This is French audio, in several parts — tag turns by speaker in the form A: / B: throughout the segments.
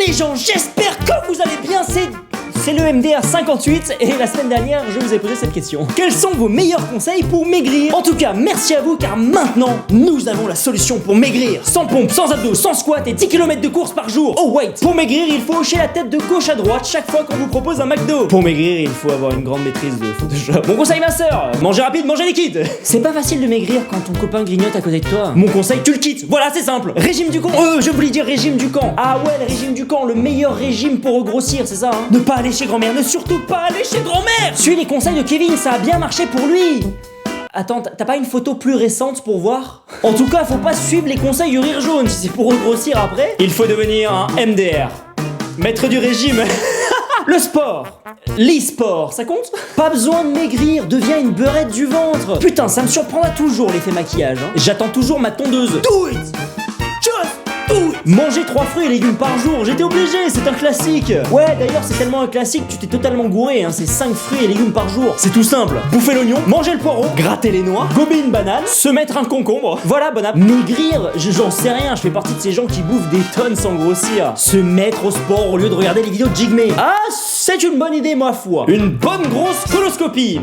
A: les gens, j'espère que vous allez bien, c'est le MDR 58 et la semaine dernière je vous ai posé cette question. Quels sont vos meilleurs conseils pour maigrir? En tout cas merci à vous car maintenant nous avons la solution pour maigrir. Sans pompe, sans abdos, sans squat et 10 km de course par jour. Oh wait, pour maigrir il faut hocher la tête de gauche à droite chaque fois qu'on vous propose un McDo. Pour maigrir il faut avoir une grande maîtrise de Photoshop. Mon conseil ma sœur, mangez rapide, mangez liquide. C'est pas facile de maigrir quand ton copain grignote à côté de toi. Mon conseil, tu le quittes, voilà c'est simple. Régime du camp, je voulais dire régime du camp. Ah ouais, le régime du camp, le meilleur régime pour regrossir, c'est ça hein. Ne pas aller chez grand-mère, ne surtout pas aller chez grand-mère. Suis les conseils de Kevin, ça a bien marché pour lui. Attends, t'as pas une photo plus récente pour voir? En tout cas, faut pas suivre les conseils du rire jaune. Si c'est pour regrossir après, il faut devenir un MDR, maître du régime. Le sport, l'e-sport, ça compte? Pas besoin de maigrir, deviens une beurette du ventre. Putain, ça me surprendra toujours l'effet maquillage hein. J'attends toujours ma tondeuse. Do it! Manger 3 fruits et légumes par jour, j'étais obligé, c'est un classique. Ouais, d'ailleurs, c'est tellement un classique, tu t'es totalement gouré, hein. C'est 5 fruits et légumes par jour. C'est tout simple. Bouffer l'oignon, manger le poireau, gratter les noix, gober une banane, se mettre un concombre. Voilà, bon app. Maigrir, j'en sais rien, je fais partie de ces gens qui bouffent des tonnes sans grossir. Se mettre au sport au lieu de regarder les vidéos de Jigme. Ah, c'est une bonne idée, ma foi. Une bonne grosse coloscopie.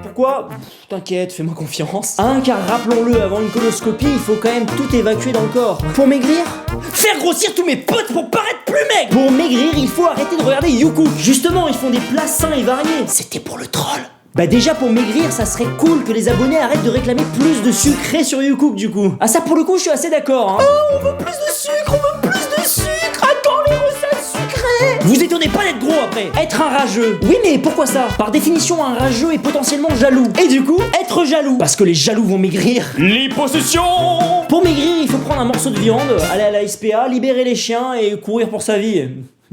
A: Pourquoi? T'inquiète, fais-moi confiance. Hein, car rappelons-le, avant une coloscopie, il faut quand même tout évacuer dans le corps. Pour maigrir, faire grossir tous mes potes pour paraître plus maigre. Pour maigrir, il faut arrêter de regarder YouCook. Justement, ils font des plats sains et variés. C'était pour le troll. Bah déjà pour maigrir, ça serait cool que les abonnés arrêtent de réclamer plus de sucré sur YouCook du coup. Ah ça pour le coup, je suis assez d'accord hein. Oh, on veut plus de sucre, on veut plus de sucre. Attends les recettes sucrées. Vous étonnez pas d'être gros après. Être un rageux. Oui mais pourquoi ça? Par définition, un rageux est potentiellement jaloux. Et du coup, être jaloux. Parce que les jaloux vont maigrir. Liposuction. Pour maigrir, il faut prendre un morceau de viande, aller à la SPA, libérer les chiens et courir pour sa vie.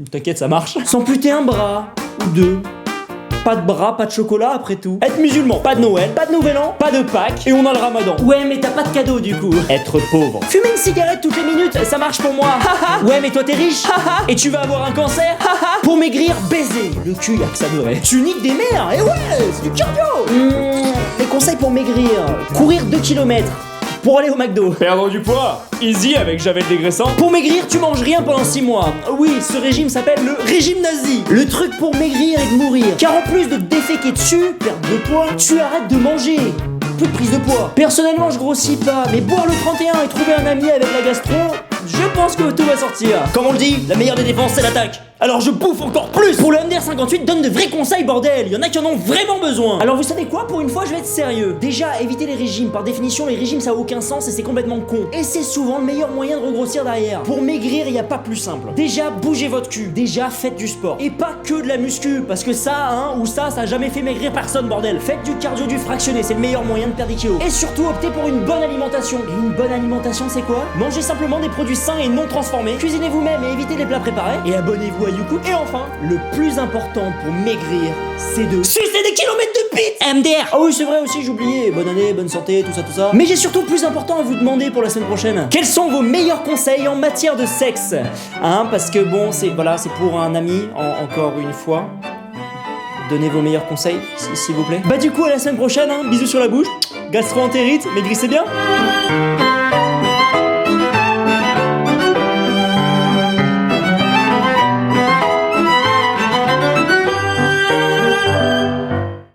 A: T'inquiète, ça marche. S'amputer un bras ou deux. Pas de bras, pas de chocolat après tout. Être musulman, pas de Noël, pas de Nouvel An, pas de Pâques et on a le Ramadan. Ouais mais t'as pas de cadeau du coup. Être pauvre. Fumer une cigarette toutes les minutes, ça marche pour moi. Ouais mais toi t'es riche. Et tu vas avoir un cancer. Pour maigrir, baiser. Le cul y'a que ça devrait. Tu niques des mères. Et ouais, c'est du cardio. Les conseils pour maigrir. Courir 2 km. Pour aller au McDo. Perdre du poids, easy avec Javel dégraissant. Pour maigrir, tu manges rien pendant 6 mois. Oui, ce régime s'appelle le régime nazi. Le truc pour maigrir et de mourir. Car en plus de te déféquer dessus, perdre de poids, tu arrêtes de manger. Plus de prise de poids. Personnellement, je grossis pas, mais boire le 31 et trouver un ami avec la gastro, je pense que tout va sortir. Comme on le dit, la meilleure des défenses, c'est l'attaque. Alors je bouffe encore plus. Pour le MDR 58 donne de vrais conseils bordel. Il y en a qui en ont vraiment besoin. Alors vous savez quoi? Pour une fois je vais être sérieux. Déjà évitez les régimes. Par définition les régimes ça a aucun sens et c'est complètement con. Et c'est souvent le meilleur moyen de regrossir derrière. Pour maigrir il y a pas plus simple. Déjà bougez votre cul. Déjà faites du sport. Et pas que de la muscu. Parce que ça hein ou ça a jamais fait maigrir personne bordel. Faites du cardio du fractionné. C'est le meilleur moyen de perdre des kilos. Et surtout optez pour une bonne alimentation. Et une bonne alimentation c'est quoi? Mangez simplement des produits sains et non transformés. Cuisinez vous-même et évitez les plats préparés. Et abonnez-vous à YouCook. Et enfin, le plus important pour maigrir, c'est de sucer des kilomètres de bite. MDR. Ah oui, c'est vrai aussi, j'ai oublié. Bonne année, bonne santé, tout ça. Mais j'ai surtout plus important à vous demander pour la semaine prochaine. Quels sont vos meilleurs conseils en matière de sexe? Hein, parce que bon, c'est pour un ami, encore une fois. Donnez vos meilleurs conseils, s'il vous plaît. Bah du coup, à la semaine prochaine, hein. Bisous sur la bouche. Gastro-entérite, maigrissez bien.